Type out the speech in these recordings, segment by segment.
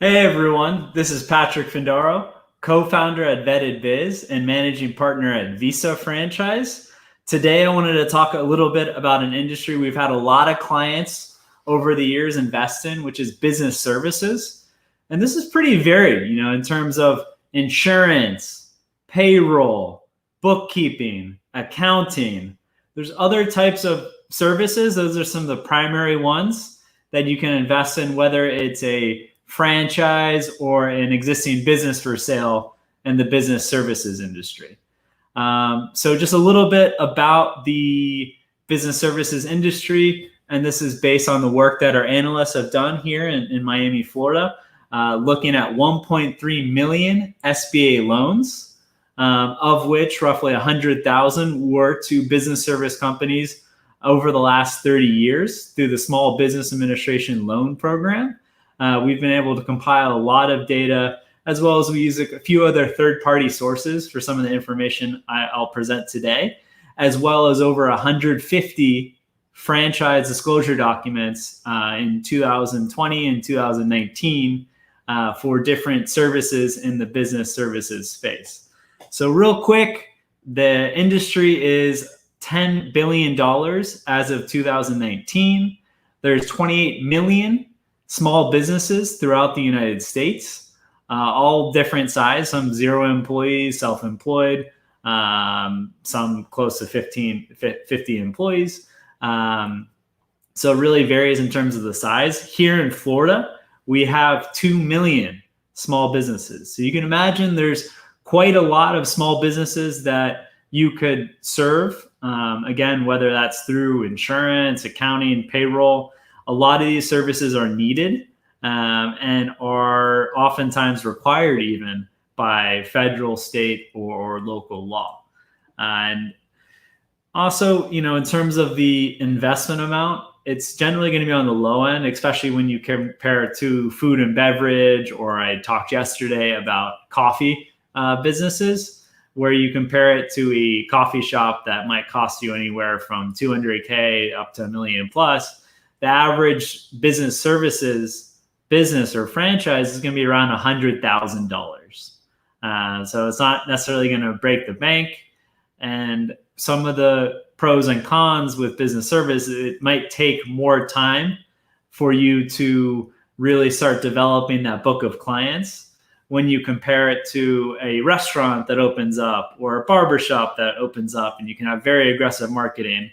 Hey everyone, this is Patrick Findaro, co-founder at Vetted Biz and managing partner at Visa Franchise. Today I wanted to talk a little bit about an industry we've had a lot of clients over the years invest in, which is business services. And this is pretty varied, in terms of insurance, payroll, bookkeeping, accounting. There's other types of services. Those are some of the primary ones that you can invest in, whether it's a franchise or an existing business for sale in the business services industry. So just a little bit about the business services industry, and this is based on the work that our analysts have done here in Miami, Florida, looking at 1.3 million SBA loans, of which roughly 100,000 were to business service companies over the last 30 years through the Small Business Administration Loan Program. We've been able to compile a lot of data, as well as we use a few other third-party sources for some of the information I'll present today, as well as over 150 franchise disclosure documents in 2020 and 2019 for different services in the business services space. So real quick, the industry is $10 billion as of 2019. There's 28 million small businesses throughout the United States, all different size, some 0 employees, self-employed, some close to 50 employees. So it really varies in terms of the size. Here in Florida, we have 2 million small businesses. So you can imagine there's quite a lot of small businesses that you could serve. Again, whether that's through insurance, accounting, payroll. A lot of these services are needed and are oftentimes required even by federal, state, or local law. And also, in terms of the investment amount, it's generally going to be on the low end, especially when you compare it to food and beverage, or I talked yesterday about coffee businesses, where you compare it to a coffee shop that might cost you anywhere from $200K up to $1 million plus. The average business services business or franchise is going to be around $100,000. So it's not necessarily going to break the bank. And some of the pros and cons with business service, it might take more time for you to really start developing that book of clients when you compare it to a restaurant that opens up or a barbershop that opens up, and you can have very aggressive marketing.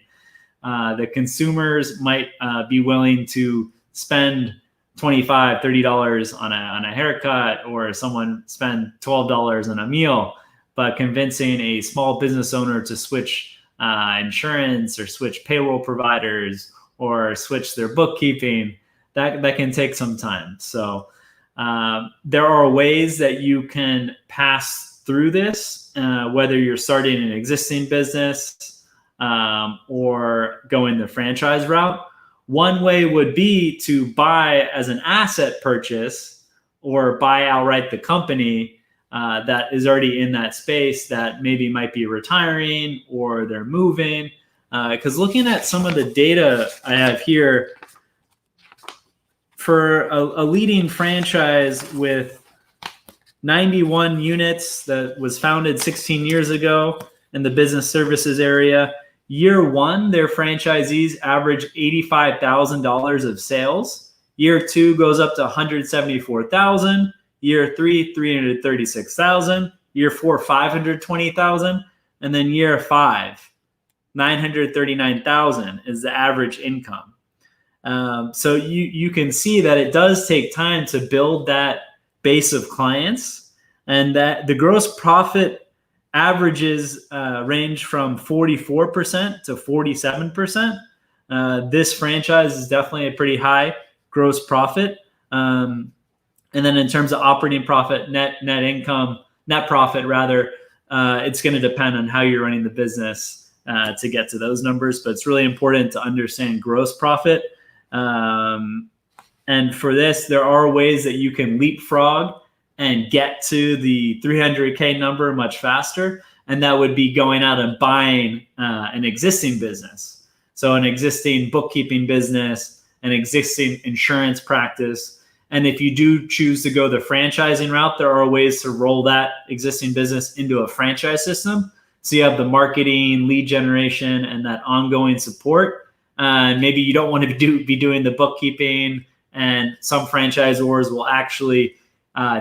The consumers might be willing to spend $25, $30 on a haircut, or someone spend $12 on a meal, but convincing a small business owner to switch insurance or switch payroll providers or switch their bookkeeping, that can take some time. So there are ways that you can pass through this, whether you're starting an existing business or going the franchise route. One way would be to buy as an asset purchase or buy outright the company that is already in that space that maybe might be retiring or they're moving. Because looking at some of the data I have here, for a leading franchise with 91 units that was founded 16 years ago in the business services area, year one, their franchisees average $85,000 of sales. Year two goes up to $174,000. Year three, $336,000. Year four, $520,000. And then year five, $939,000 is the average income. So you can see that it does take time to build that base of clients, and that the gross profit averages range from 44% to 47%. This franchise is definitely a pretty high gross profit. And then in terms of operating profit, net profit rather, it's going to depend on how you're running the business to get to those numbers. But it's really important to understand gross profit. And for this, there are ways that you can leapfrog and get to the 300K number much faster. And that would be going out and buying an existing business. So an existing bookkeeping business, an existing insurance practice, And if you do choose to go the franchising route, there are ways to roll that existing business into a franchise system. So you have the marketing, lead generation, and that ongoing support. And maybe you don't want to be doing the bookkeeping, and some franchisors will actually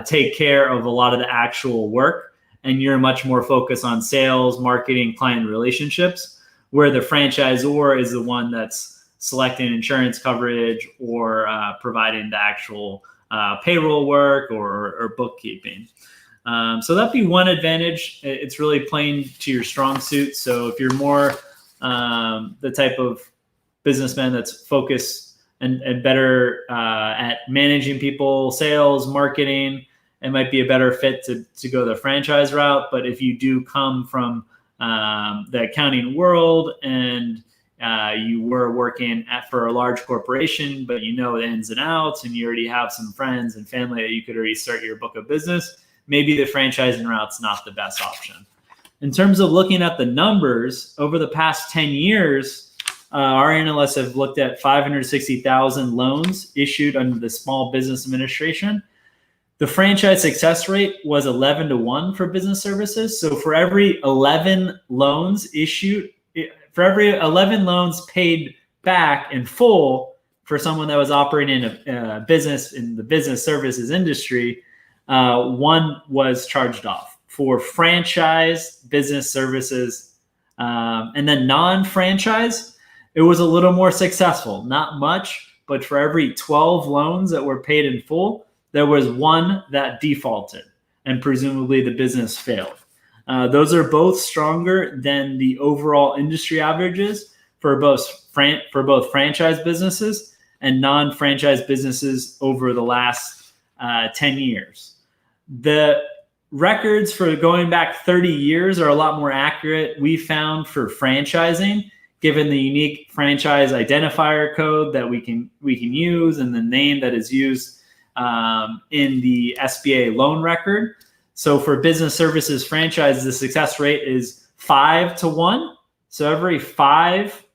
take care of a lot of the actual work, and you're much more focused on sales, marketing, client relationships, where the franchisor is the one that's selecting insurance coverage or providing the actual payroll work or bookkeeping. So that'd be one advantage. It's really playing to your strong suit. So if you're more the type of businessman that's focused and better at managing people, sales, marketing, it might be a better fit to go the franchise route. But if you do come from the accounting world and you were working for a large corporation, but you know the ins and outs, and you already have some friends and family that you could already start your book of business, maybe the franchising route's not the best option. In terms of looking at the numbers, over the past 10 years, our analysts have looked at 560,000 loans issued under the Small Business Administration. The franchise success rate was 11-1 for business services. So for every 11 loans issued, for every 11 loans paid back in full for someone that was operating a business in the business services industry, one was charged off. For franchise business services, and then non-franchise, it was a little more successful. Not much, but for every 12 loans that were paid in full, there was one that defaulted, and presumably the business failed. Those are both stronger than the overall industry averages for both franchise businesses and non-franchise businesses over the last 10 years. The records for going back 30 years are a lot more accurate, we found, for franchising, given the unique franchise identifier code that we can use and the name that is used in the SBA loan record. So for business services franchise, the success rate is 5-1. So every 5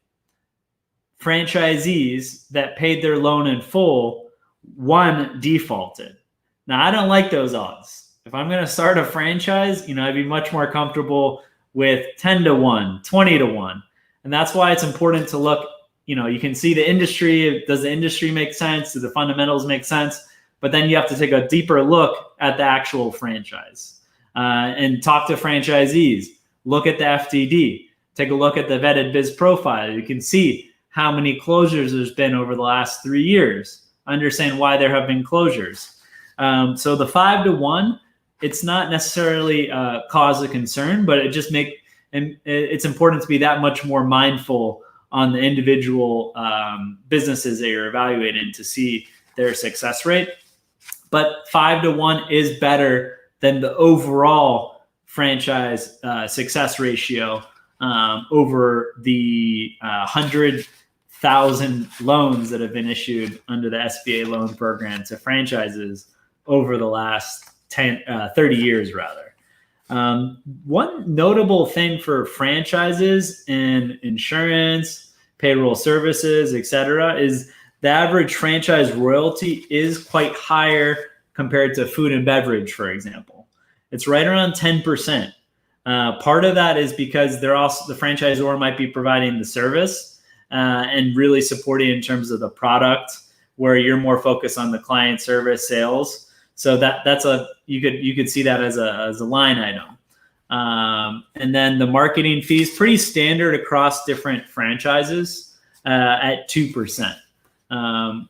franchisees that paid their loan in full, one defaulted. Now, I don't like those odds. If I'm going to start a franchise, I'd be much more comfortable with 10-1, 20-1. And that's why it's important to look, you can see the industry. Does the industry make sense? Do the fundamentals make sense? But then you have to take a deeper look at the actual franchise and talk to franchisees. Look at the FDD. Take a look at the vetted biz profile. You can see how many closures there's been over the last 3 years. Understand why there have been closures. So the 5-1, it's not necessarily cause of concern, but it's important to be that much more mindful on the individual businesses that you're evaluating to see their success rate. But 5-1 is better than the overall franchise success ratio over the 100,000 loans that have been issued under the SBA loan program to franchises over the last 30 years, rather. One notable thing for franchises in insurance, payroll services, etc., is the average franchise royalty is quite higher compared to food and beverage, for example. It's right around 10%. Part of that is because the franchisor might be providing the service and really supporting in terms of the product, where you're more focused on the client service sales. So you could see that as a line item. And then the marketing fees, pretty standard across different franchises at 2%. I'm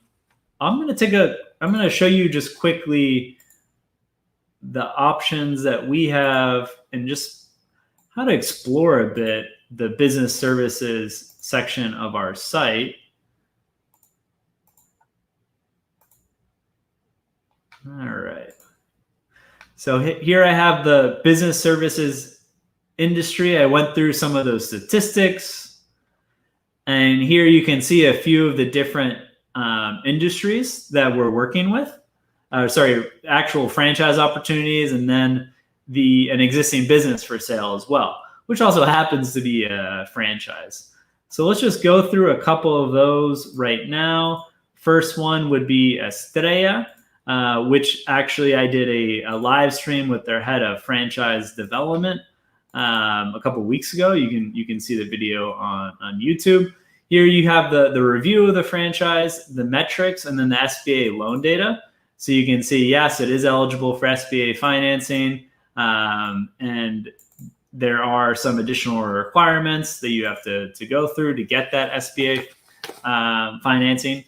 going to show you just quickly the options that we have and just how to explore a bit the business services section of our site. All right. So here I have the business services industry. I went through some of those statistics, and here you can see a few of the different industries that we're working with. Actual franchise opportunities, and then an existing business for sale as well, which also happens to be a franchise. So let's just go through a couple of those right now. First one would be Estrella. which actually I did a live stream with their head of franchise development a couple of weeks ago. You can see the video on YouTube. Here you have the review of the franchise, the metrics, and then the SBA loan data. So you can see, yes, it is eligible for SBA financing, and there are some additional requirements that you have to go through to get that SBA financing.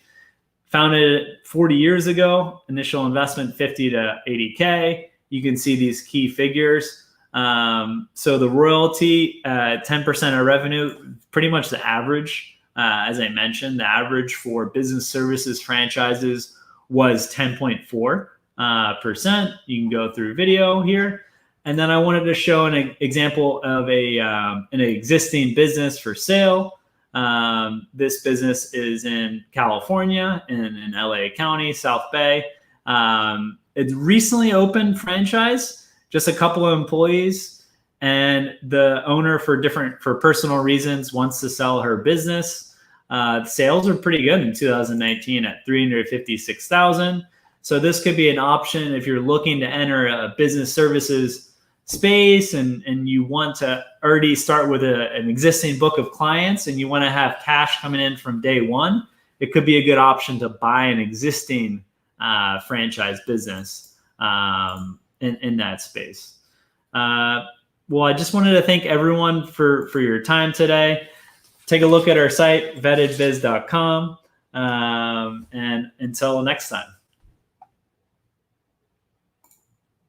Founded 40 years ago, initial investment 50 to 80K. You can see these key figures. So the royalty, 10% of revenue, pretty much the average. As I mentioned, the average for business services franchises was 10.4%. You can go through video here. And then I wanted to show an example of an existing business for sale. This business is in California, in LA County, South Bay. It's recently opened franchise, just a couple of employees, and the owner for personal reasons wants to sell her business. Sales are pretty good in 2019 at $356,000. So this could be an option if you're looking to enter a business services space and you want to already start with an existing book of clients and you want to have cash coming in from day one. It could be a good option to buy an existing franchise business in that space. Well, I just wanted to thank everyone for your time today. Take a look at our site, vettedbiz.com. And until next time.